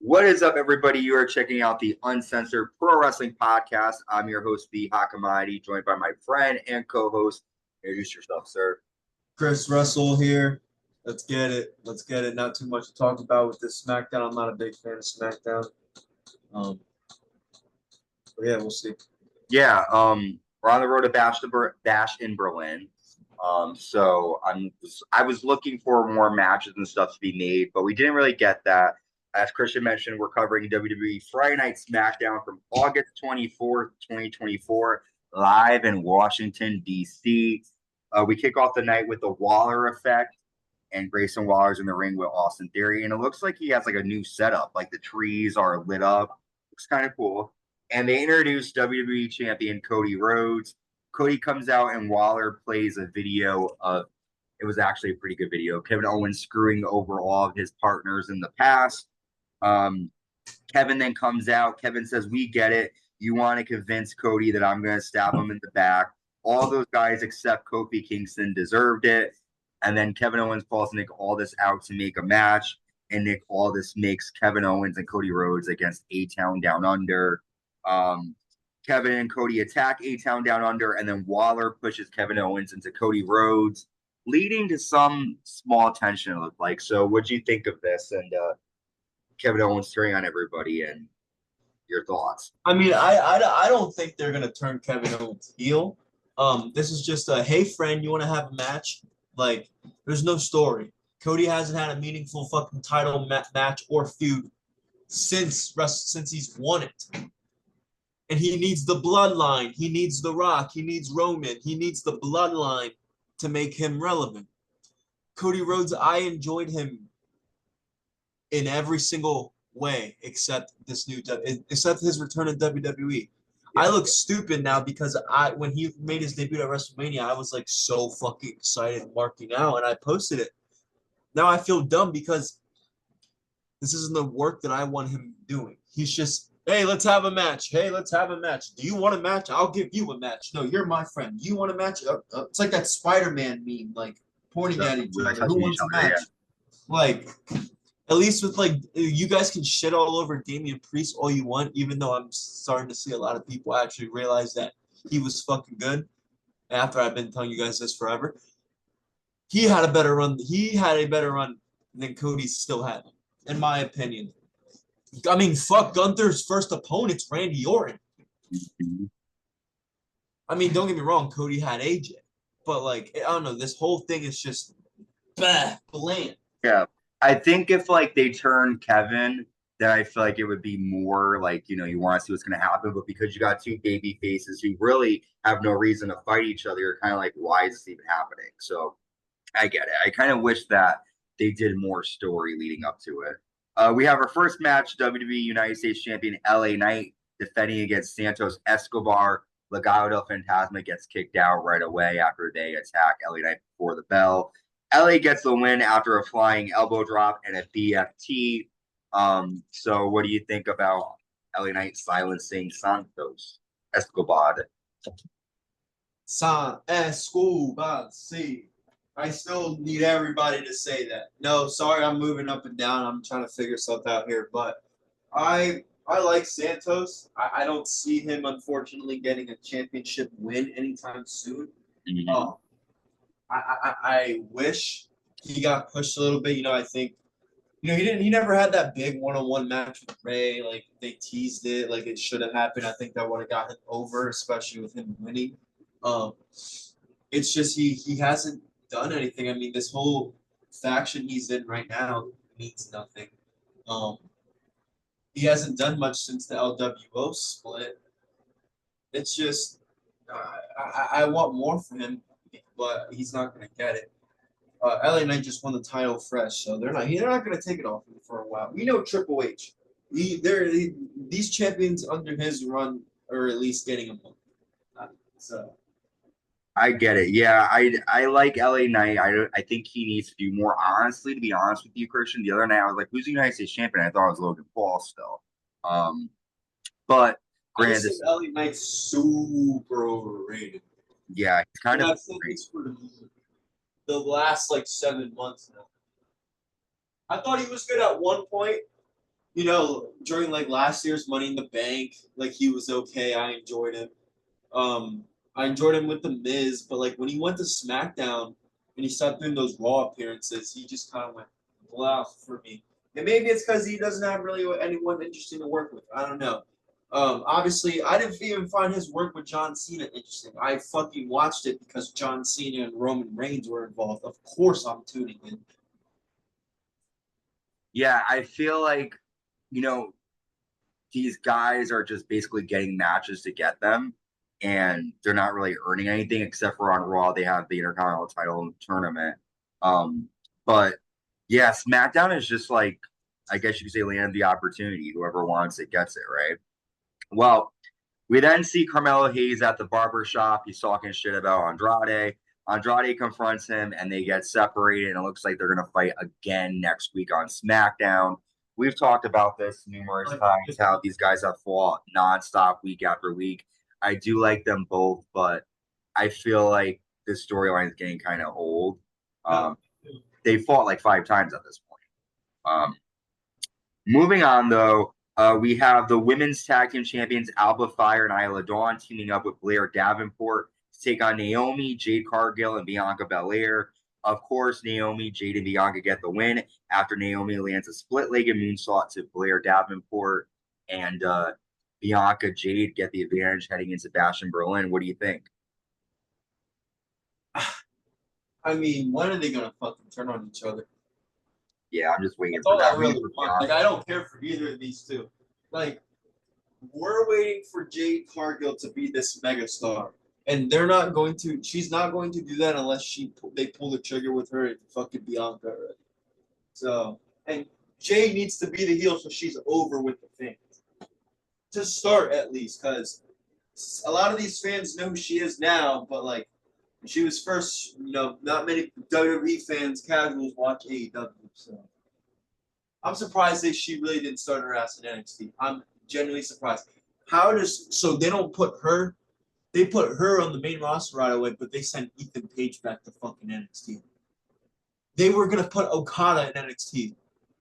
What is up, everybody? You are checking out the Uncensored Pro Wrestling Podcast. I'm your host, V. Hakamadi, joined by my friend and co-host. Introduce yourself, sir. Chris Russell here. Let's get it. Let's get it. Not too much to talk about with this SmackDown. I'm not a big fan of SmackDown. But yeah, we'll see. Yeah, we're on the road to Bash in Berlin. So I was looking for more matches and stuff to be made, but we didn't really get that. As Christian mentioned, we're covering WWE Friday Night SmackDown from August 24th, 2024, live in Washington, D.C. We kick off the night with the Waller effect, and Grayson Waller's in the ring with Austin Theory, and it looks like he has like a new setup. Like the trees are lit up. Looks kind of cool. And they introduce WWE Champion Cody Rhodes. Cody comes out and Waller plays a video of, it was actually a pretty good video, Kevin Owens screwing over all of his partners in the past. Kevin then comes out. Kevin says, "We get it. You want to convince Cody that I'm going to stab him in the back. All those guys except Kofi Kingston deserved it." And then Kevin Owens calls Nick Aldis out to make a match. And Nick Aldis makes Kevin Owens and Cody Rhodes against A-Town Down Under. Kevin and Cody attack A-Town Down Under, and then Waller pushes Kevin Owens into Cody Rhodes, leading to some small tension, it looked like. So what'd you think of this? And Kevin Owens turning on everybody, and your thoughts? I mean, I don't think they're gonna turn Kevin Owens heel. This is just a hey friend, you want to have a match? Like, there's no story. Cody hasn't had a meaningful fucking title match or feud since he's won it. And he needs the bloodline. He needs The Rock. He needs Roman. He needs the bloodline to make him relevant. Cody Rhodes, I enjoyed him in every single way except his return in WWE. Yeah. I look stupid now because when he made his debut at WrestleMania, I was like so fucking excited, marking out, and I posted it. Now I feel dumb because this isn't the work that I want him doing. He's just, hey, let's have a match. Hey, let's have a match. Do you want a match? I'll give you a match. No, you're my friend. Do you want a match? It's like that Spider-Man meme, like pointing at each other. Who wants a match? Yeah. Like, at least with like, you guys can shit all over Damian Priest all you want, even though I'm starting to see a lot of people actually realize that he was fucking good. After I've been telling you guys this forever, he had a better run. He had a better run than Cody still had, in my opinion. I mean, fuck, Gunther's first opponent's Randy Orton. I mean, don't get me wrong, Cody had AJ, but like, I don't know, this whole thing is just bland. Yeah, I think if like they turn Kevin, then I feel like it would be more like, you know, you want to see what's going to happen, but because you got two baby faces who really have no reason to fight each other, you're kind of like, why is this even happening? So I get it. I kind of wish that they did more story leading up to it. We have our first match, WWE United States Champion LA Knight defending against Santos Escobar. Legado del Fantasma gets kicked out right away after they attack LA Knight before the bell. LA gets the win after a flying elbow drop and a BFT. So what do you think about LA Knight silencing Santos Escobar? San Escobar, see. I still need everybody to say that. No, sorry, I'm moving up and down. I'm trying to figure something out here. But I like Santos. I don't see him, unfortunately, getting a championship win anytime soon. Mm-hmm. I wish he got pushed a little bit. You know, I think, you know, he never had that big one-on-one match with Ray. Like, they teased it like it should have happened. I think that would have got him over, especially with him winning. It's just he hasn't done anything. I mean, this whole faction he's in right now means nothing. He hasn't done much since the LWO split. It's just I want more from him, but he's not going to get it. LA Knight just won the title fresh, so they're not going to take it off him for a while. We know Triple H. These champions under his run are at least getting a month. So. I get it. Yeah, I like LA Knight. I think he needs to do more. Honestly, to be honest with you, Christian, the other night I was like, "Who's the United States champion?" I thought it was Logan Paul still. But granted, LA Knight's super overrated. Yeah, it's kind of. I've said this for the last like 7 months now. I thought he was good at one point, you know, during like last year's Money in the Bank, like he was okay. I enjoyed him. Um, I enjoyed him with the Miz, but like when he went to SmackDown and he started doing those Raw appearances, he just kind of went blah for me. And maybe it's because he doesn't have really anyone interesting to work with. I don't know. Obviously, I didn't even find his work with John Cena interesting. I fucking watched it because John Cena and Roman Reigns were involved. Of course, I'm tuning in. Yeah, I feel like, you know, these guys are just basically getting matches to get them, and they're not really earning anything except for on Raw they have the Intercontinental title tournament. Um, but yeah, SmackDown is just like, I guess you could say, land the opportunity. Whoever wants it gets it, right? Well, we then see Carmelo Hayes at the barber shop. He's talking shit about Andrade. Andrade confronts him and they get separated. And it looks like they're going to fight again next week on SmackDown. We've talked about this numerous times, how these guys have fought nonstop week after week. I do like them both, but I feel like this storyline is getting kind of old. They fought like 5 times at this point. Moving on, though, we have the women's tag team champions Alba, Fyre, and Isla Dawn teaming up with Blair Davenport to take on Naomi, Jade Cargill, and Bianca Belair. Of course, Naomi, Jade, and Bianca get the win after Naomi lands a split-legged moonsault to Blair Davenport, and Bianca, Jade get the advantage heading into Bash in Berlin. What do you think? I mean, when are they gonna fucking turn on each other? Yeah, I'm just waiting That's for all that. I really want. Like, I don't care for either of these two. Like, we're waiting for Jade Cargill to be this megastar, and they're not going to. She's not going to do that unless they pull the trigger with her and fucking Bianca already. So, and Jade needs to be the heel so she's over with the fans to start at least, because a lot of these fans know who she is now, but like when she was first, you know, not many WWE fans, casuals watch AEW. So I'm surprised that she really didn't start her ass in NXT. I'm genuinely surprised. So they don't put her, they put her on the main roster right away, but they sent Ethan Page back to fucking NXT. They were gonna put Okada in NXT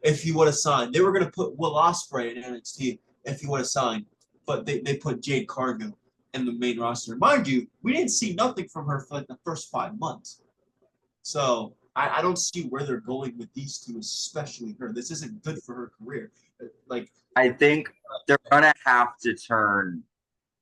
if he would have signed. They were gonna put Will Ospreay in NXT if he would have signed, but they put Jade Cargill in the main roster. Mind you, we didn't see nothing from her for like the first 5 months. So I don't see where they're going with these two, especially her. This isn't good for her career. Like, I think they're gonna have to turn.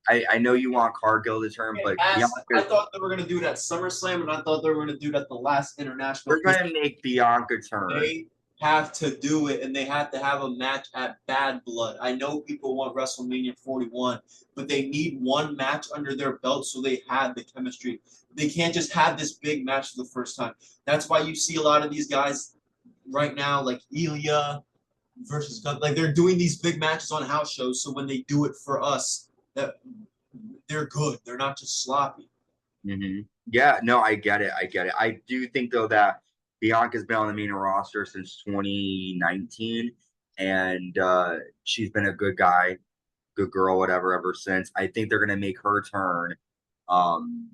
I know you want Cargill to turn, but I Bianca, thought they were going to do it at SummerSlam, and I thought they were going to do it at the last international. they're gonna make Bianca turn. They have to do it, and they have to have a match at Bad Blood. I know people want WrestleMania 41, but they need one match under their belt so they have the chemistry. They can't just have this big match for the first time. That's why you see a lot of these guys right now, like Ilya versus like they're doing these big matches on house shows. So when they do it for us, that they're good. They're not just sloppy. Mm-hmm. Yeah, no, I get it. I get it. I do think though that Bianca's been on the main roster since 2019, and she's been a good guy, good girl, whatever, ever since. I think they're gonna make her turn. Um,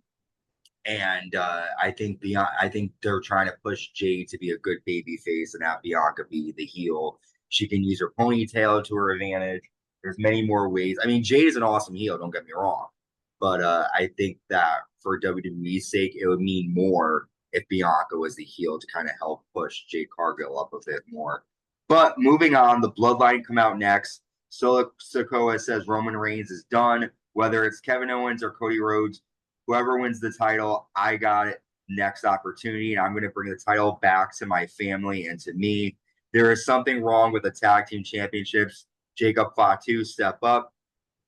and I think they're trying to push Jade to be a good baby face and have Bianca be the heel. She can use her ponytail to her advantage. There's many more ways. I mean, Jade is an awesome heel, don't get me wrong. But I think that for WWE's sake, it would mean more if Bianca was the heel to kind of help push Jade Cargill up a bit more. But moving on, the Bloodline come out next. Sikoa says Roman Reigns is done. Whether it's Kevin Owens or Cody Rhodes, whoever wins the title, I got it. Next opportunity, and I'm going to bring the title back to my family and to me. There is something wrong with the tag team championships. Jacob Fatu, step up.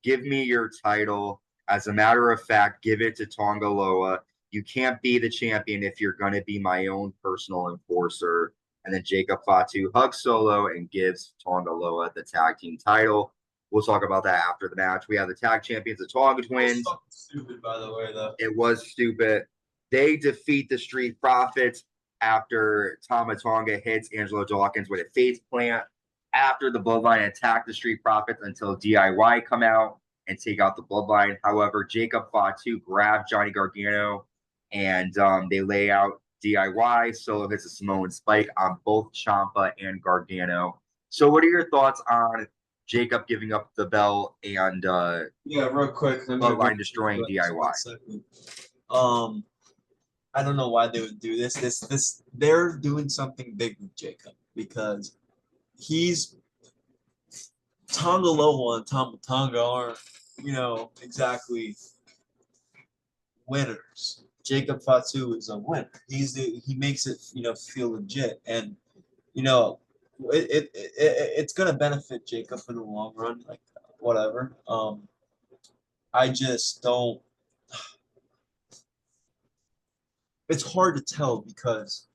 Give me your title. As a matter of fact, give it to Tonga Loa. You can't be the champion if you're going to be my own personal enforcer. And then Jacob Fatu hugs Solo and gives Tonga Loa the tag team title. We'll talk about that after the match. We have the tag champions, the Tonga Twins. Stupid, by the way, though. It was stupid. They defeat the Street Profits after Tama Tonga hits Angelo Dawkins with a face plant. After the Bloodline attack the Street Profits until DIY come out and take out the Bloodline. However, Jacob Fatu grabbed Johnny Gargano and they lay out DIY. Solo hits a Samoan spike on both Ciampa and Gargano So, what are your thoughts on Jacob giving up the belt and Yeah, real quick. Bloodline destroying DIY? I don't know why they would do this. They're doing something big with Jacob because he's Tonga Loa and Tonga aren't, exactly winners. Jacob Fatu is a winner. He makes it, feel legit, and it's gonna benefit Jacob in the long run. Like whatever. I just don't. It's hard to tell because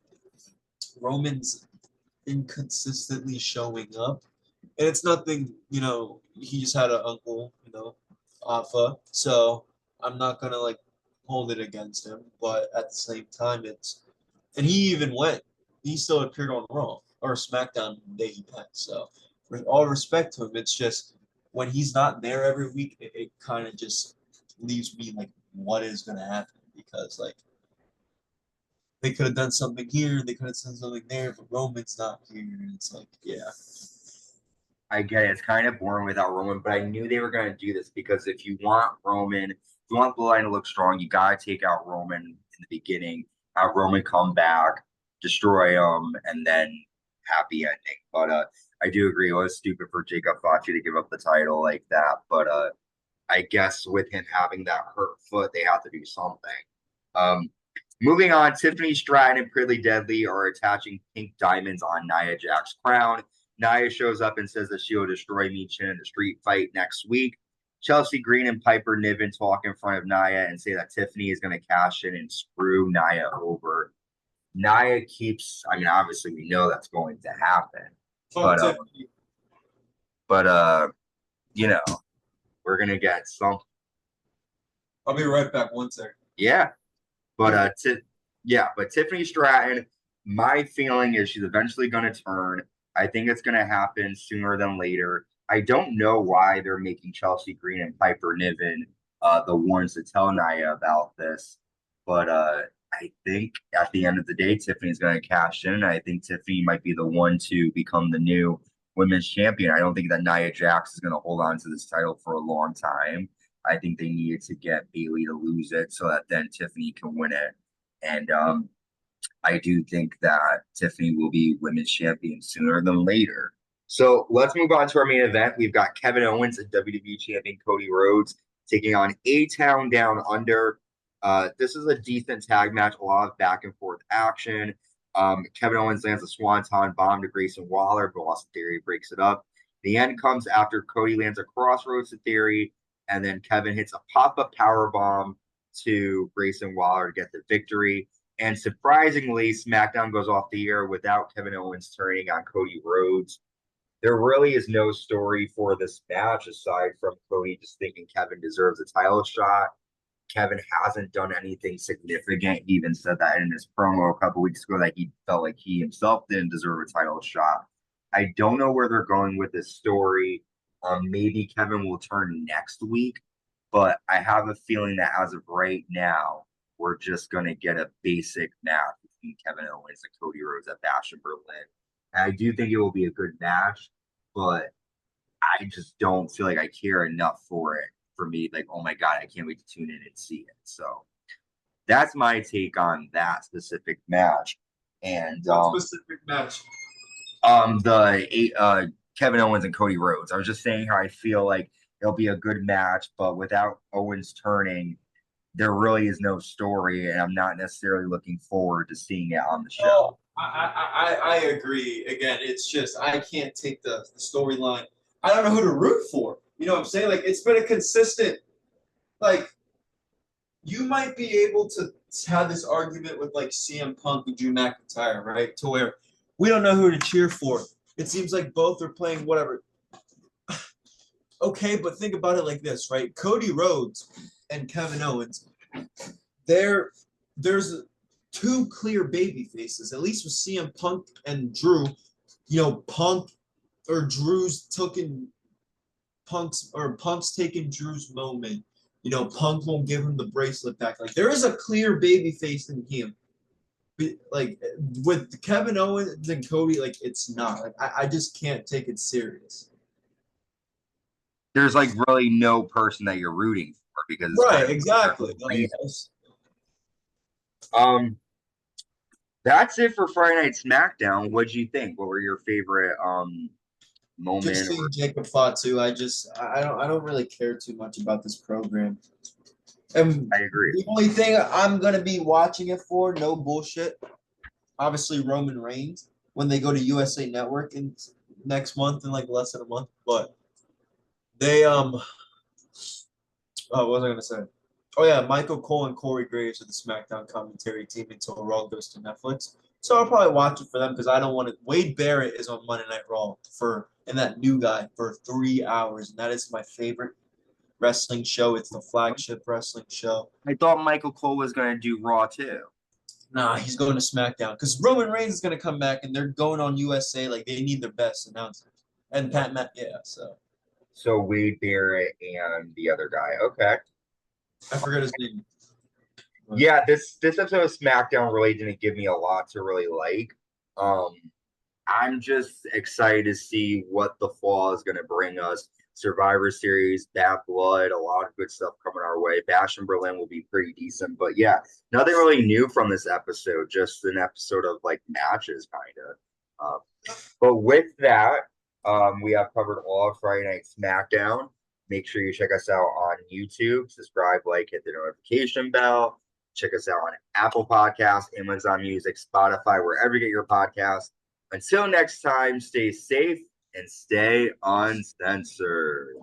Roman's inconsistently showing up, and it's nothing. He just had an uncle, Alpha, so I'm not gonna like hold it against him. But at the same time, and he even went. He still appeared on Raw or SmackDown the day he went. So, with all respect to him, it's just when he's not there every week, it kind of just leaves me like, what is gonna happen? Because like they could have done something here, they could have done something there, but Roman's not here, and it's like, yeah. I get it. It's kind of boring without Roman, but I knew they were going to do this because if you want Roman, if you want the line to look strong, you got to take out Roman in the beginning, have Roman come back, destroy him, and then happy ending. But I do agree. It was stupid for Jacob Fatu to give up the title like that. But I guess with him having that hurt foot, they have to do something. Um, Moving on, Tiffany Stratton and Pretty Deadly are attaching pink diamonds on Nia Jax's crown. Nia shows up and says that she will destroy Michin in the street fight next week. Chelsea Green and Piper Niven talk in front of Nia and say that Tiffany is going to cash in and screw Nia over. Nia keeps, I mean, obviously we know that's going to happen. But we're going to get something. I'll be right back. 1 second. Yeah. But but Tiffany Stratton, my feeling is she's eventually going to turn. I think it's going to happen sooner than later. I don't know why they're making Chelsea Green and Piper Niven the ones to tell Nia about this. But I think at the end of the day, Tiffany's going to cash in. I think Tiffany might be the one to become the new women's champion. I don't think that Nia Jax is going to hold on to this title for a long time. I think they needed to get Bayley to lose it so that then Tiffany can win it. And I do think that Tiffany will be women's champion sooner than later. So let's move on to our main event. We've got Kevin Owens and WWE Champion Cody Rhodes taking on A-Town Down Under. This is a decent tag match, a lot of back and forth action. Kevin Owens lands a Swanton bomb to Grayson Waller, but Austin Theory breaks it up. The end comes after Cody lands a crossroads to Theory, and then Kevin hits a pop-up power bomb to Grayson Waller to get the victory. And surprisingly, SmackDown goes off the air without Kevin Owens turning on Cody Rhodes. There really is no story for this match aside from Cody just thinking Kevin deserves a title shot. Kevin hasn't done anything significant. He even said that in his promo a couple weeks ago that he felt like he himself didn't deserve a title shot. I don't know where they're going with this story. Maybe Kevin will turn next week, but I have a feeling that as of right now, we're just going to get a basic match between Kevin Owens and Cody Rhodes at Bash in Berlin. And I do think it will be a good match, but I just don't feel like I care enough for it for me. Like, oh my God, I can't wait to tune in and see it. So that's my take on that specific match. And specific match? Kevin Owens and Cody Rhodes. I was just saying how I feel like it'll be a good match, but without Owens turning, there really is no story, and I'm not necessarily looking forward to seeing it on the show. Oh, I agree. Again, it's just I can't take the storyline. I don't know who to root for. You know what I'm saying? Like it's been a consistent. Like you might be able to have this argument with like CM Punk and Drew McIntyre, right? To where we don't know who to cheer for. It seems like both are playing whatever. Okay, but think about it like this, right? Cody Rhodes and Kevin Owens, there's two clear baby faces, at least with CM Punk and Drew. Punk or Drew's taking Punk's taking Drew's moment. Punk won't give him the bracelet back. Like there is a clear baby face in him. like with Kevin Owens and Cody, like it's not. Like I just can't take it serious. There's like really no person that you're rooting for because it's kind Right, of exactly. Like, reason. Um, that's it for Friday Night SmackDown. What'd you think? What were your favorite just moment? seeing Jacob Fatu, I don't really care too much about this program. And I agree. the only thing I'm gonna be watching it for, no bullshit, obviously Roman Reigns when they go to USA Network in next month in like less than a month. But they what was I gonna say? Oh yeah, Michael Cole and Corey Graves are the SmackDown commentary team until Raw goes to Netflix. So I'll probably watch it for them because I don't want to. Wade Barrett is on Monday Night Raw and that new guy for 3 hours, and that is my favorite wrestling show. It's the flagship wrestling show. I thought Michael Cole was going to do Raw too. Nah, he's going to SmackDown because Roman Reigns is going to come back and they're going on USA. Like they need their best announcers. And Pat Matt, yeah. So Wade Barrett and the other guy. Okay. I forgot his name. Yeah, this episode of SmackDown really didn't give me a lot to really like. Um, I'm just excited to see what the fall is going to bring us. Survivor Series, Bad Blood, a lot of good stuff coming our way. Bash in Berlin will be pretty decent, but yeah, nothing really new from this episode. Just an episode of like matches, kind of. But with that, we have covered all of Friday Night SmackDown. Make sure you check us out on YouTube. Subscribe, like, hit the notification bell. Check us out on Apple Podcasts, Amazon Music, Spotify, wherever you get your podcasts. Until next time, stay safe and stay uncensored.